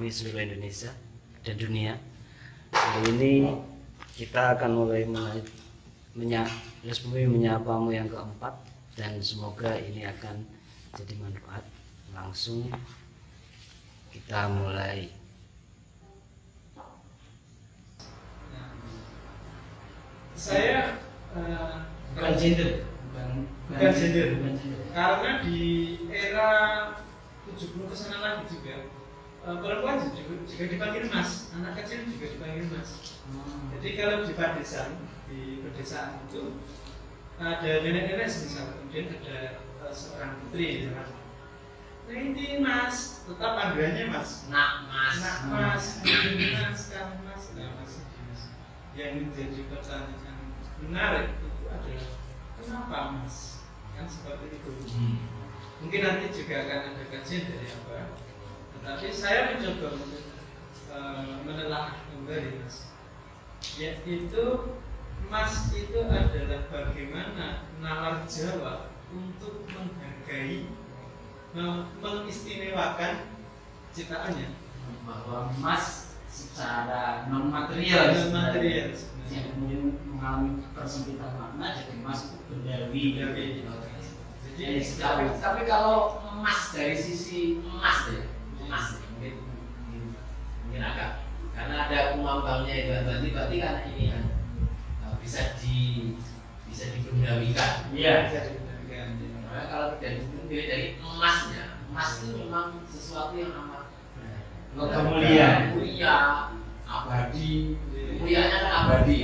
digemari seluruh Indonesia dan dunia. Hari ini kita akan mulai resmi menyapamu yang keempat, dan semoga ini akan jadi manfaat. Langsung kita mulai. Saya Bukan gender, bukan gender, karena di era 70 kesana lagi juga perempuan juga dipanggil mas, anak kecil juga dipanggil mas. Jadi kalau di pedesaan itu ada nenek-nenek misalnya, kemudian ada seorang putri misalnya. Nah ini mas, tetap panggilannya mas. Nak mas, Kang mas, nah mas. Yang menjadi pertanyaan menarik itu adalah kenapa mas? Kan seperti itu. Mungkin nanti juga akan ada kajian dari apa. Tetapi saya mencoba untuk menelaah kembali mas. Yaitu mas itu adalah bagaimana nalar Jawa untuk menghargai, mengistimewakan ciptaannya. Bahwa emas secara non material yang kemudian mengalami persempitan makna, jadi emas itu bendawi. Jadi, tapi kalau emas dari sisi emas mungkin agak, karena ada kumambangnya itu berarti karena ini kan bisa dibendawikan. Iya. Bisa dibendawikan. Nah, kalau dari emasnya, emas itu memang sesuatu yang amat kemuliaan, mulia, abadi. Mulianya kan abadi,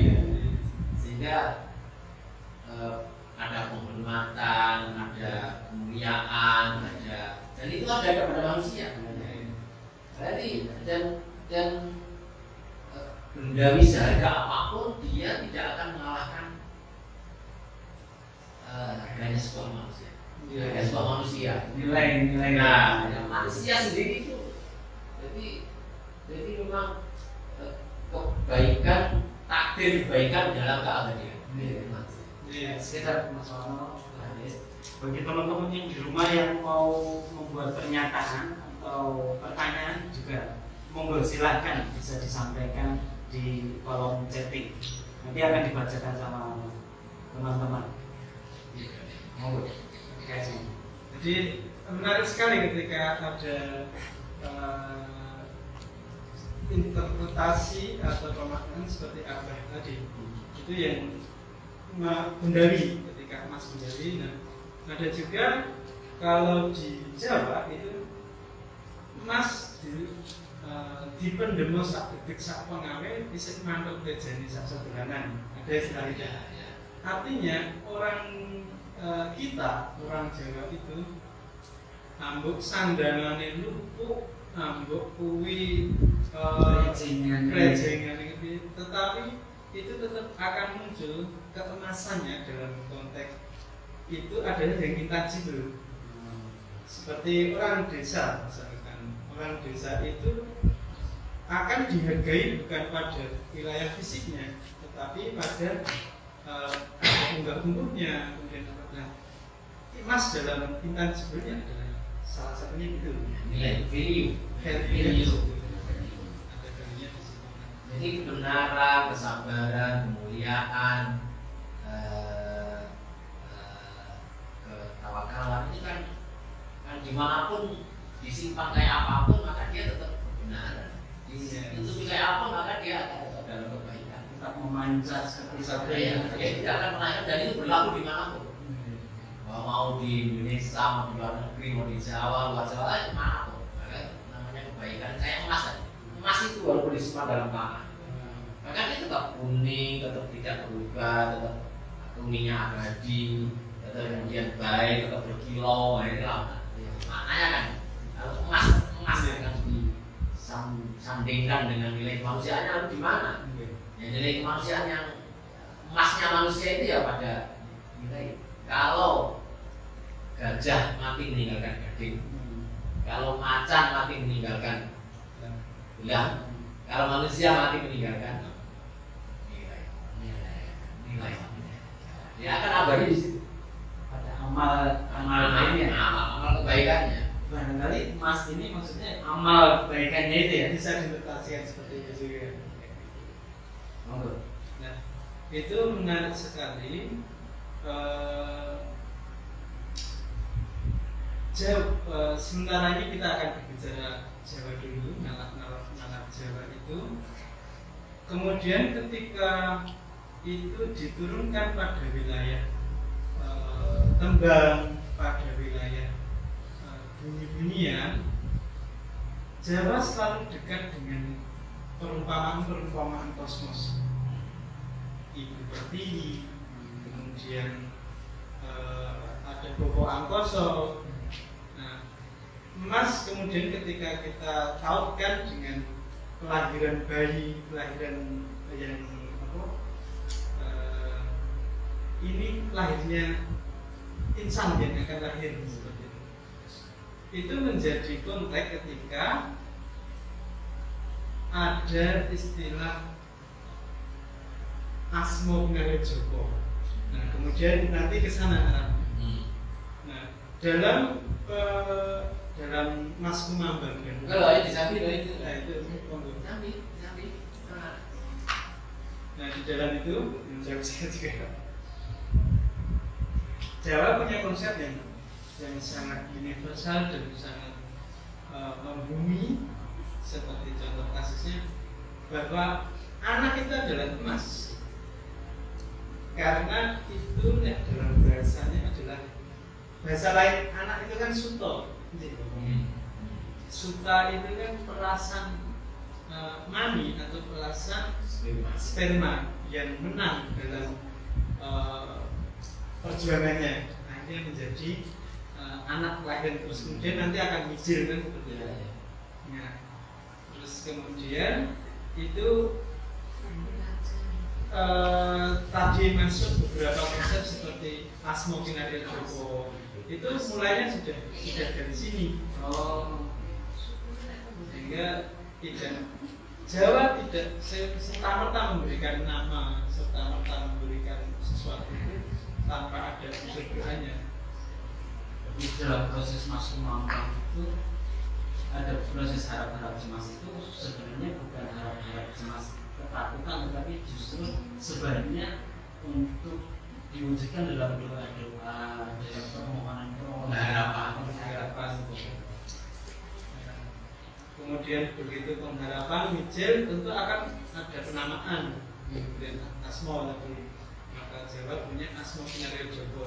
sehingga ada penghormatan, ada kemuliaan, dan itu ada kepada manusia. Berarti dan bendawi seharga apapun dia tidak akan mengalahkan harganya sebuah manusia. Harga sebuah manusia. Nilai. Nah, manusia sendiri itu jadi memang kebaikan, takdir kebaikan dalam keabadian. Sekitar masalah bagi teman-teman yang di rumah yang mau membuat pernyataan atau pertanyaan juga monggo silahkan bisa disampaikan di kolom chatting. Nanti akan dibacakan sama teman-teman. Monggo. Jadi menarik sekali ketika ada interpretasi atau pemaknaan seperti Abah tadi. Itu yang bendawi, ketika emas bendawi. Nah, ada juga kalau di Jawa itu emas di pendemo sak detik sak pengawe bisa mantuk bejani sak sebulanan. Ada istilah itu. Artinya orang kita, orang Jawa itu ambuk sandangane lupuk, ambuk kuwi rejengan itu, tetapi itu tetap akan muncul keemasannya dalam konteks itu adalah yang intangible. Seperti orang desa misalkan, orang desa itu akan dihargai bukan pada wilayah fisiknya, tetapi pada unggah-ungguhnya. Kemudian emas dalam intangible-nya adalah salah satunya itu nilai value. Jadi kebenaran, kesabaran, kemuliaan, ketawakalan itu kan dimanapun disimpan kayak apapun maka dia tetap kebenaran. Itu kayak apa maka dia akan tetap dalam kebaikan. Tetap memanjat seperti sabda. Dia tidak akan melahirkan, dan itu berlaku dimanapun. Mau di Indonesia, mau di luar negeri, mau di Jawa, luar Jawa, dimanapun. Maka namanya kebaikan kayak emas tadi. Emas itu walaupun disimpan dalam tanah, maka dia tetap kuning, tetap tidak berubah, tetap kuningnya abadi, tetap kemudian baik, tetap berkilau. Nah, inilah maknanya kan. Kalau emas akan disandingkan dengan nilai kemanusiaannya, lalu di mana? Ya, nilai kemanusiaan yang emasnya manusia itu ya pada nilai. Kalau gajah mati meninggalkan gading, kalau macan mati meninggalkan belang, kalau manusia mati meninggalkan nilai. Dia akan abadi di situ. Pada amal lainnya, amal kebaikannya. Barangkali emas ini maksudnya amal kebaikannya itu ya bisa diinterpretasikan seperti itu juga. Nah, itu menarik sekali. Sementara ini kita akan berbicara Jawa dulu, nalar Jawa itu. Kemudian ketika itu diturunkan pada wilayah Tembang, pada wilayah bunyi-bunyian, Jawa selalu dekat dengan perumpamaan kosmos. Ibu Pertiwi, kemudian ada Bobo Angkoso. Nah, emas kemudian ketika kita tautkan dengan kelahiran bayi, kelahiran yang ini lahirnya insan yang akan lahir seperti itu menjadi konteks ketika ada istilah Asmo Joko. Nah, kemudian nanti ke sana. Nah, dalam Mas Kumambang kan. Kalau itu disambi loh itu. Nah, itu Sambi. Nah, di dalam itu menjawab saya juga. Jawa punya konsep yang sangat universal dan sangat membumi, seperti contoh kasusnya bahwa anak itu adalah emas. Karena itu dalam bahasanya adalah bahasa lain, anak itu kan suto. Suta itu kan perasan mani atau perasan sperma yang menang dalam perjuangannya, akhirnya menjadi anak lahir terus kemudian nanti akan mijil kan seperti itu. Nah, terus kemudian itu tadi masuk beberapa konsep seperti Asmo Kinarya Joko. Itu mulainya sudah dari sini. Sehingga Jawa tidak serta-merta memberikan nama, serta-merta memberikan sesuatu itu tanpa ada unsur doanya. Di dalam proses Mas Kumambang itu ada proses harap-harap cemas itu sebenarnya bukan harap-harap cemas ketakutan, tetapi justru sebenarnya untuk diwujudkan dalam doa-doa, dalam permohonan harapan. Kemudian begitu pengharapan mijil tentu akan ada penamaan, kemudian Asmo lagi. Maka Jawa punya Asmo Kinarya Joko.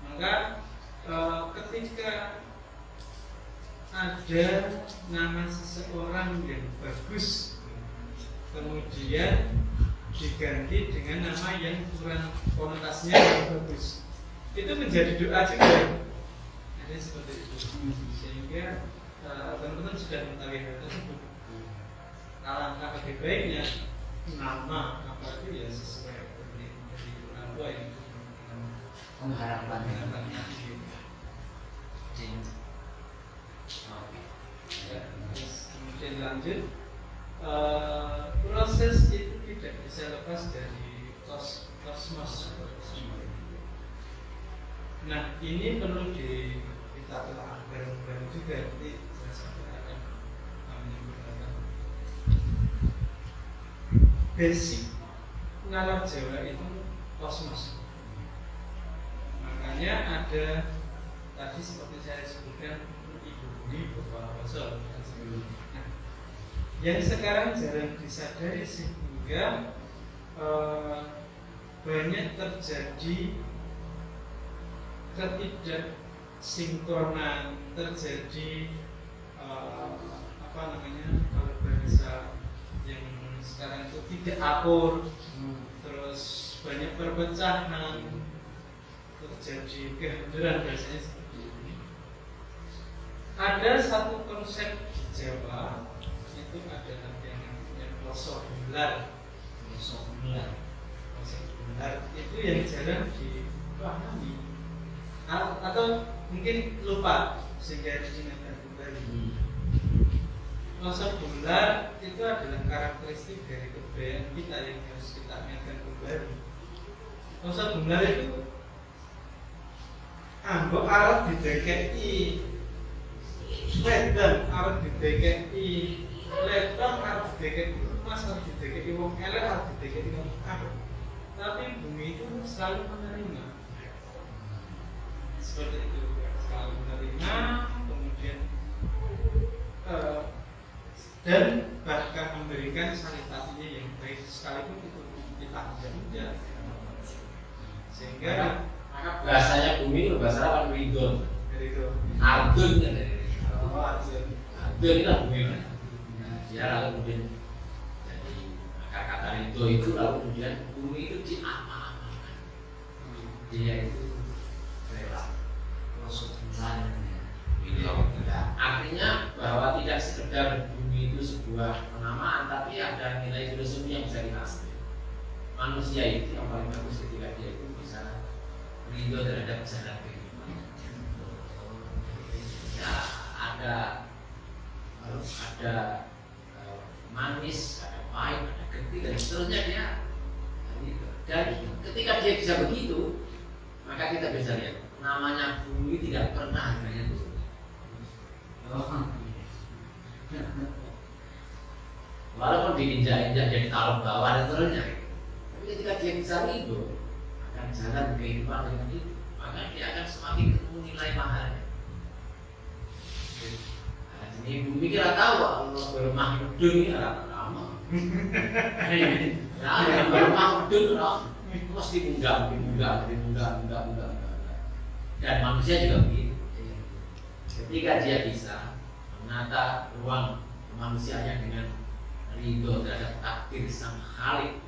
Maka ketika ada nama seseorang yang bagus kemudian diganti dengan nama yang kurang konotasinya yang bagus, itu menjadi doa juga. Ada seperti itu. Sehingga teman-teman sudah mengetahui hal tersebut. Alangkah lebih baiknya nama apa itu ya sesuai dari orang tua yang pengharapan. Kemudian lanjut, proses itu tidak bisa lepas dari kosmos. Nah, ini perlu kita telah bareng-bareng juga. Nanti saya akan menyebutkan basic nalar Jawa itu kosmos. Makanya ada tadi seperti saya sebutkan Ibu Budi Bapak Angkoso. Nah, yang sekarang jarang disadari sehingga banyak terjadi ketidaksinkronan, terjadi kalau bahasa yang sekarang itu tidak akur, terus banyak perpecahan, terjadi kehancuran biasanya seperti ini. Ada satu konsep di Jawa itu adalah yang pelosok bular. Itu yang jarang dipahami atau mungkin lupa sehingga diingatkan kembali. Pelosok bular itu adalah karakteristik dari kebudayaan kita yang harus kita ingatkan kembali. Pelosok bular itu Anggo Arab dideketi wedang arep didekeki laptop, arep didekeki emas, arep didekeki wong elek, arep didekeki wong apik. Tapi bumi itu selalu menerima. Seperti itu, selalu menerima, kemudian dan bahkan memberikan sanitasinya yang baik, sekalipun itu kita hujan-hujan. Sehingga maka bahasanya bumi itu bahasa apa? Ridon. Ardun kan? Ardun itu bumi kan? Ya lalu kemudian jadi kata Ridho itu lalu kemudian bumi itu diapa-apakan. Dia itu rela. Artinya bahwa tidak sekedar bumi itu sebuah penamaan, tapi ada nilai filosofi yang bisa kita ambil. Manusia itu yang paling bagus ketika dia itu bisa ridho terhadap jalan kehidupan. Ya, ada manis, ada pahit, ada getih dan seterusnya dia. Dan ketika dia bisa begitu, maka kita bisa lihat namanya bumi tidak pernah harganya turun. Walaupun diinjak-injak jadi taruh bawah dan seterusnya, tapi ketika dia bisa ridho akan jalan kehidupan dengan itu, maka dia akan semakin ketemu nilai mahalnya. Nah, jadi bumi kira tahu Allah bermah medun ini lama. Nah, bermah medun mesti munggah. Dan manusia juga begitu. Ketika dia bisa menata ruang kemanusiaannya dengan ridho terhadap takdir sang Khalik,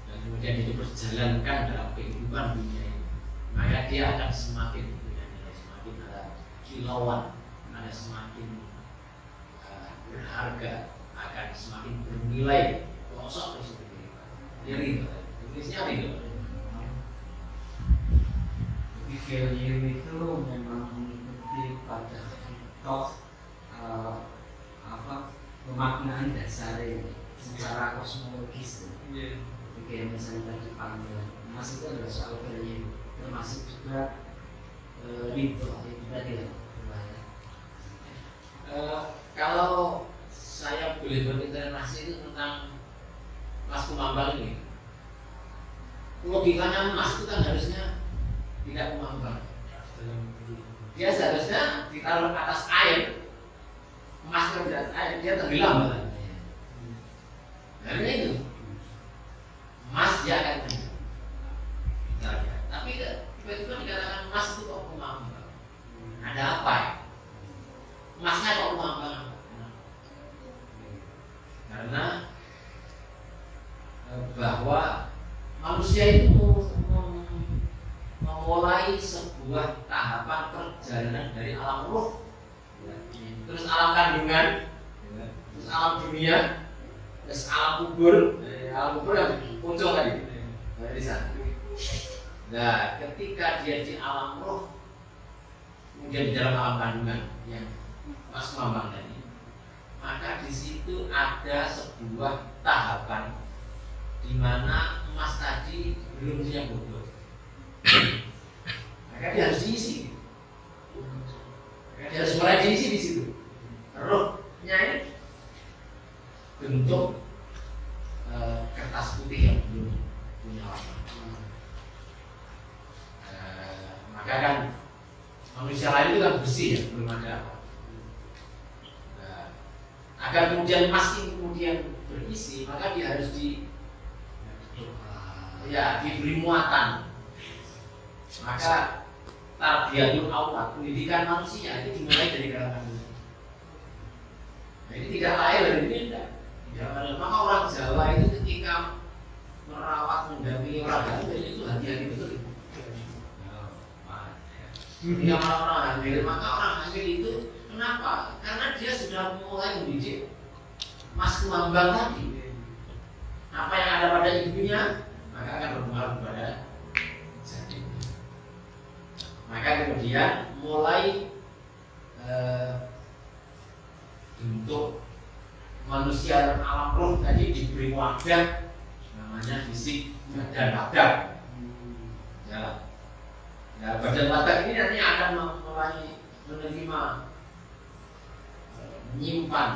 dan kemudian itu berjalankan dalam kehidupan dunia ini, maka dia akan semakin punya nilai, semakin ada kilauan, ada semakin berharga, akan semakin bernilai. Kosong seperti itu. Dia ridho. Inggrisnya ridho. Value itu memang mengikuti pada filosofi pemaknaan dasarnya secara kosmologis. Kayak misalnya tadi panggilan emas itu adalah soal value, termasuk juga ridho itu tadi ya. Kalau saya boleh berinteraksi itu tentang Mas Kumambang ini, logikanya emas itu kan harusnya tidak kumambang. Dia seharusnya ditaruh atas air, emas di atas air, dia tenggelam. Karena itu emas dia akan tenggelam. Tapi tiba-tiba dikatakan emas itu kok kumambang. Ada apa ya? Emasnya kok kumambang? Karena bahwa manusia itu memulai sebuah tahapan perjalanan dari alam ruh, terus alam kandungan, terus alam dunia, terus alam kubur yang muncul tadi dari sana. Nah, ketika dia di alam ruh, kemudian di dalam alam kandungan yang Mas Kumambang tadi, maka di situ ada sebuah tahapan di mana emas tadi belum siap bobot. Maka dia harus diisi. Maka dia harus mulai diisi di situ. Rohnya ini bentuk kertas putih yang belum punya warna. Maka kan manusia lain itu kan bersih ya, belum ada apa. Agar kemudian emas ini kemudian berisi, maka dia harus diberi muatan. Maka tarbiyatul awal, pendidikan manusia itu dimulai dari kalangan ini. Nah, ini tidak lain dari ini tidak. Maka orang Jawa itu ketika merawat mendampingi orang hamil itu hati-hati betul. Ketika orang hamil, maka orang hamil itu kenapa? Karena dia sudah mulai mendidik Mas Kumambang tadi. Apa yang ada pada ibunya, maka akan berpengaruh pada janinnya. Maka kemudian mulai bentuk manusia alam roh tadi diberi wadah namanya fisik dan wadah. Ya, badan wadah ini nanti akan mulai menerima menyimpan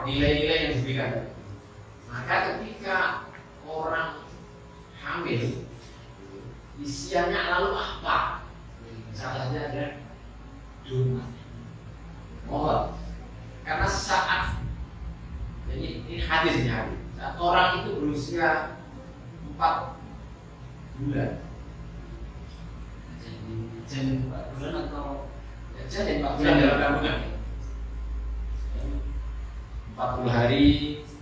nilai-nilai yang diberikan. Maka ketika orang hamil, isiannya lalu apa? Salah satunya ada donat. Mohon, karena saat ini hadisnya, saat orang itu berusia 4 bulan, jadi 4 bulan atau jadi 4 bulan dalam kandungan, 40 hari,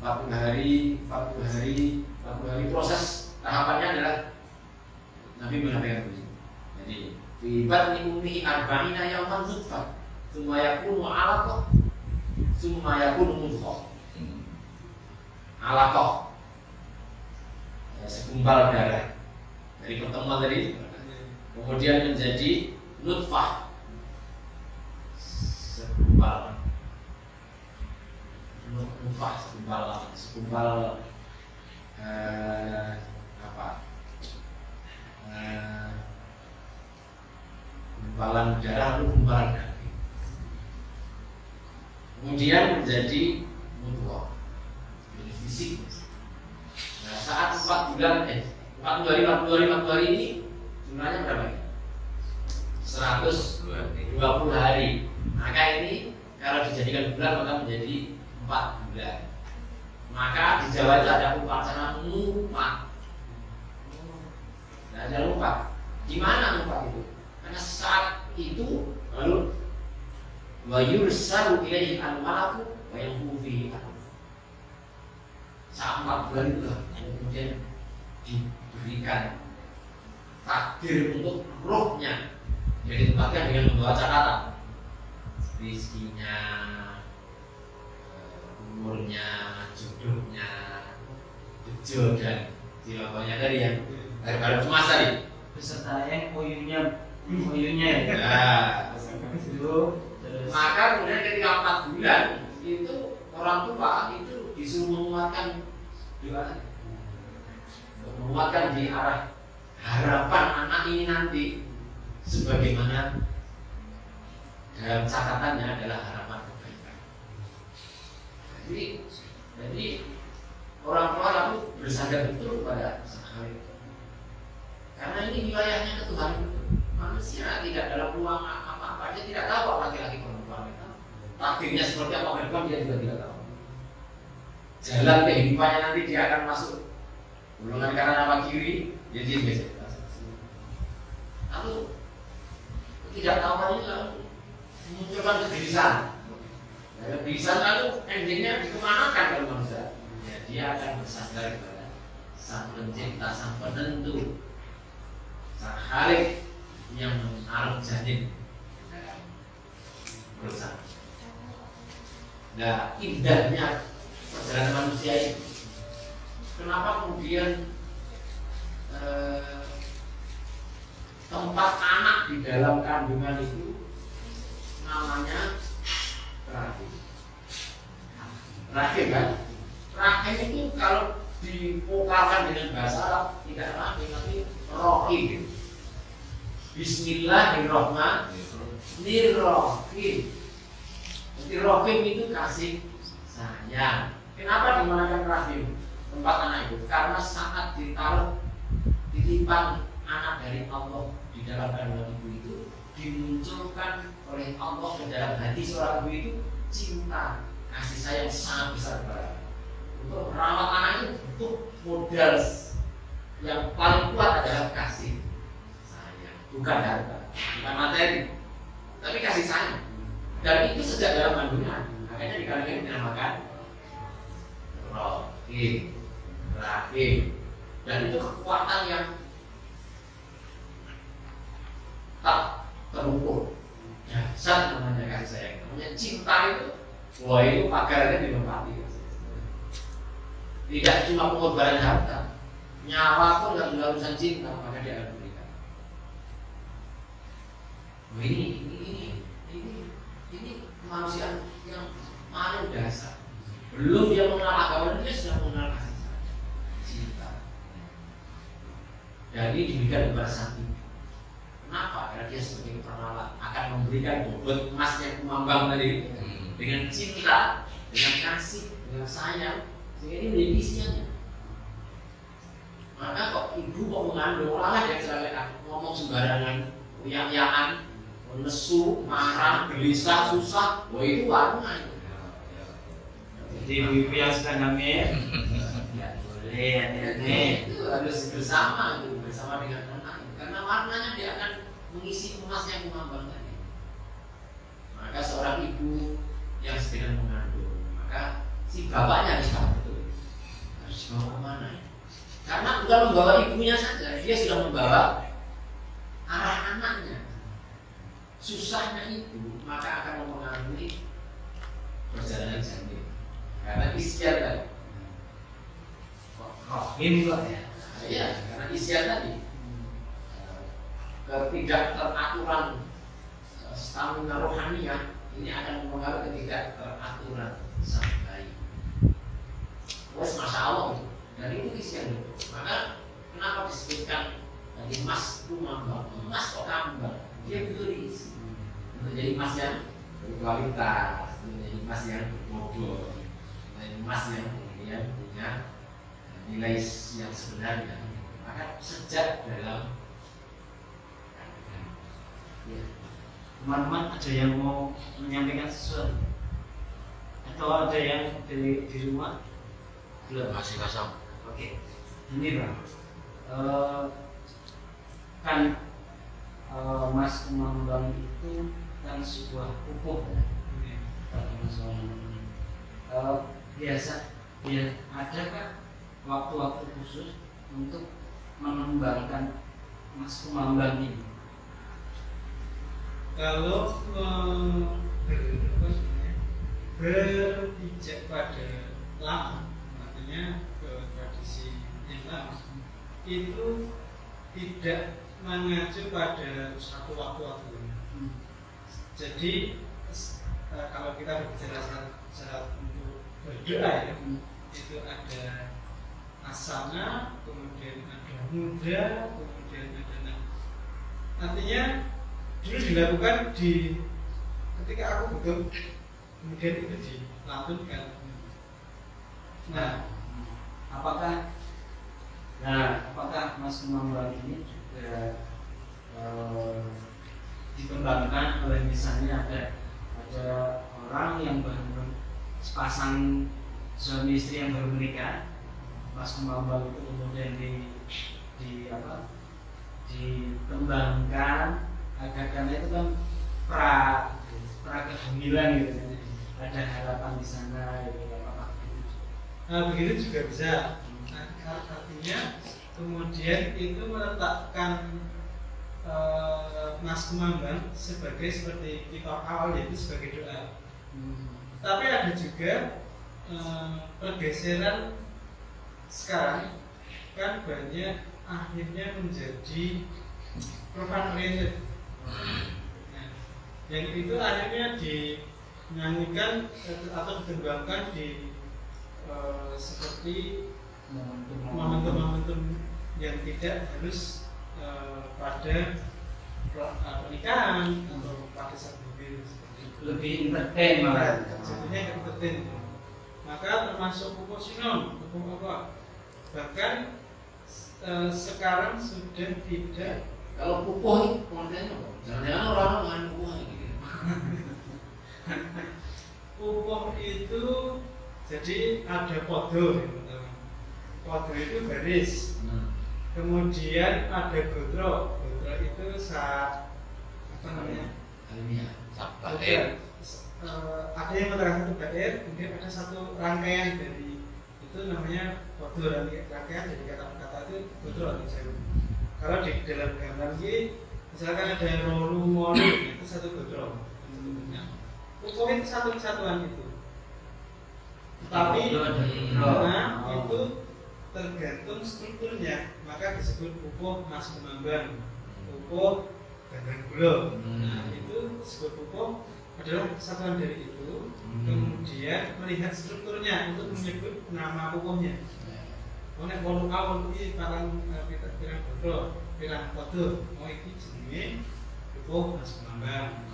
40 hari, 40 hari, 40 hari, proses tahapannya adalah Nabi mengatakan begini. Jadi fi batni ummi arba'ina yawman nutfah, tsumma yakunu 'alaqah, tsumma yakunu mudghah. 'Alaqah segumpal darah dari pertemuan tadi, kemudian menjadi nutfah, segumpal gumpalan darah lalu gumpalan daging, kemudian menjadi mudghah, menjadi fisik. Nah, saat 4 bulan 40 hari ini jumlahnya berapa? 120 hari. Maka ini kalau dijadikan bulan maka menjadi 4 bulan. Maka di Jawa itu ada upacara ngupat. Nah, ada ngupat. Di mana ngupat itu? Karena saat itu lalu wa yursalu ilaihi al-malaku wa yanfu fihi. Saat 4 bulan itu kemudian diberikan takdir untuk rohnya, jadi tempatkan dengan membawa catatan rizkinya, umurnya, jodohnya, bejo dan dilapanya tadi yang dari cemas tadi, beserta yang oyunya ya. Nah, Itu terus maka kemudian ketika 4 bulan itu orang tua itu disuruh menguatkan doa, menguatkan di arah harapan anak ini nanti sebagaimana dalam catatannya adalah harapan kebaikan. Jadi orang tua lalu bersandar betul kepada sang Khalik, karena ini wilayahnya ketuhanan manusia, tidak dalam ruang apa-apa. Dia tidak tahu apa laki-laki perempuan itu takdirnya seperti apa ke depan, dia juga tidak tahu. Jalan kehidupannya nanti dia akan masuk golongan kanan apa kiri, dia biasa. Lalu ketidaktahuan ini lalu memunculkan kegelisahan. Kegelisahan lalu endingnya dikemanakan kalau manusia? Ya, dia akan bersandar kepada sang pencipta, sang penentu, sang Khalik yang menaruh janin bersama. Nah, indahnya perjalanan manusia ini. Kenapa kemudian tempat anak di dalam kandungan itu namanya rahim? Rahim kan? Rahim itu kalau divokalkan dengan bahasa Arab tidak rahim tapi rohim. Bismillahirrahmanirrahim. Jadi rohim itu kasih sayang. Kenapa dimanakan rahim tempat anak itu? Karena saat ditaruh titipan anak dari Allah di dalam kandungan ibu itu, dimunculkan oleh Allah ke dalam hati seorang ibu itu cinta, kasih sayang sangat besar kepada untuk merawat anak itu. Butuh modal yang paling kuat adalah kasih sayang, bukan harta, bukan materi, tapi kasih sayang. Dan itu sejak dalam kandungan. Makanya di kandungan dinamakan rahim. Dan itu kekuatan yang tak terukur. Dasar namanya kasih sayang, namanya cinta itu. Wah, itu pagarnya dilempati. Tidak cuma pengorbanan harta, nyawa pun dalam urusan cinta maka dia akan berikan. Ini kemanusiaan yang paling dasar. Belum dia mengenal agama, dia sudah mengenal kasih sayang, cinta. Dan ini diberikan kepada sang ibu. Kenapa? Karena dia sebagai perawat akan akan memberikan bobot emasnya kumambang tadi dengan cinta, dengan kasih, dengan sayang, sehingga ini menjadi isiannya. Maka kok ibu kok mengandung orang yang cerewet ngomong sembarangan, uyak-uyakan, nesu, marah, gelisah, susah, wah itu warna itu. Jadi ibu yang sedang hamil, nggak boleh aneh-aneh. Itu harus bersama dengan anak, karena warnanya dia akan mengisi emasnya kumambang tadi. Maka seorang ibu yang sedang mengandung, maka si bapaknya harus tahu betul harus dibawa kemana ya? Karena bukan membawa ibunya saja, dia sudah membawa arah anaknya. Susahnya ibu maka akan mempengaruhi perjalanan janin. Karena isian tadi. Rohim kok ya. Iya, karena isian tadi. Ketidakteraturan stamina rohaniah ini akan mempengaruhi ketidakteraturan sang bayi. Wes masya Allah itu. Dan itu isian itu. Maka kenapa disebutkan tadi emas kumambang, emas kok kambang? Dia butuh diisi untuk jadi emas yang berkualitas, untuk jadi emas yang berbobot, menjadi emas yang kemudian punya nilai yang sebenarnya. Maka sejak dalam Ya. Teman-teman ada yang mau menyampaikan sesuatu? Atau ada yang di rumah? Belum? masih kosong. Oke. Ini Bang, kan emas kumambang itu kan sebuah pupuk ya. Biasa adakah waktu-waktu khusus untuk mengembangkan emas kumambang ini? Kalau berpijak pada lama, artinya ke tradisi yang lama, itu tidak mengacu pada satu waktu. Jadi kalau kita berbicara syarat untuk berdoa ya, itu ada asana, kemudian ada muda, kemudian ada artinya dulu dilakukan ketika aku butuh, kemudian itu dilantunkan. Nah, apakah emas kumambang ini juga dikembangkan oleh misalnya ada orang yang baru sepasang suami istri yang baru menikah, emas kumambang itu kemudian dikembangkan agar karena itu kan pra kehamilan gitu, ada harapan di sana gitu, apa gitu. Nah, begitu juga bisa. Artinya kemudian itu meletakkan emas kumambang seperti kitab awal, yaitu sebagai doa. Tapi ada juga pergeseran sekarang kan banyak akhirnya menjadi profan oriented. Nah, yang itu akhirnya dinyanyikan atau dikembangkan di seperti momentum-momentum yang tidak harus pada pernikahan atau pada saat mobil, seperti itu. Lebih entertain malah. Jadinya entertain. Maka termasuk pupuk sinom, pupuk apa? Bahkan sekarang sudah tidak. Kalau pupuh itu kontennya apa? Jangan-jangan orang makan pupuh gitu. Pupuh itu jadi ada podo, podo itu garis. Kemudian ada godro, godro itu apa namanya? Alamiah. Ada yang menerangkan satu bair, kemudian ada satu rangkaian dari itu namanya podo, rangkaian dari kata-kata itu godro. Kalau di dalam gambar ini, misalkan ada rolu molu, itu satu godro. Pupuh itu satu kesatuan itu. Tapi itu tergantung strukturnya, maka disebut pupuh emas kumambang, pupuh gandang gula. Nah, itu disebut pupuh adalah kesatuan dari itu. Kemudian melihat strukturnya untuk menyebut nama pupuhnya. Nek wolu A wolu I parang pirang godro, pirang podo, mau iki jenenge sepupu Mas Bambang.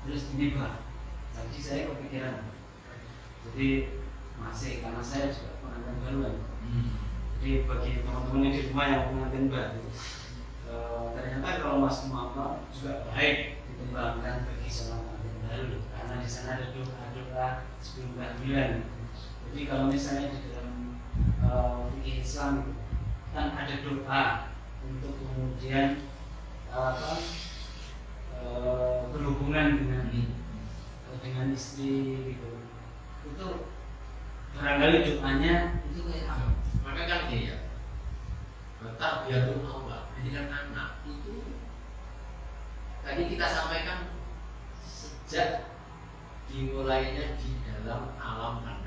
Terus ini Pak, tadi saya kepikiran. Jadi masih karena saya juga pengantin baru kan. Jadi bagi teman-teman yang di rumah yang pengantin baru, ternyata kalau Mas Mama juga baik dikembangkan bagi seorang pengantin baru, karena di sana ada doa-doa sebelum kehamilan. Jadi kalau misalnya di dalam fikih Islam itu kan ada doa untuk kemudian berhubungan dengan istri gitu. Itu barangkali doanya itu kayak apa? Maka kan gini ya, tarbiyatul awal, pendidikan anak itu tadi kita sampaikan sejak dimulainya di dalam alam kandungan.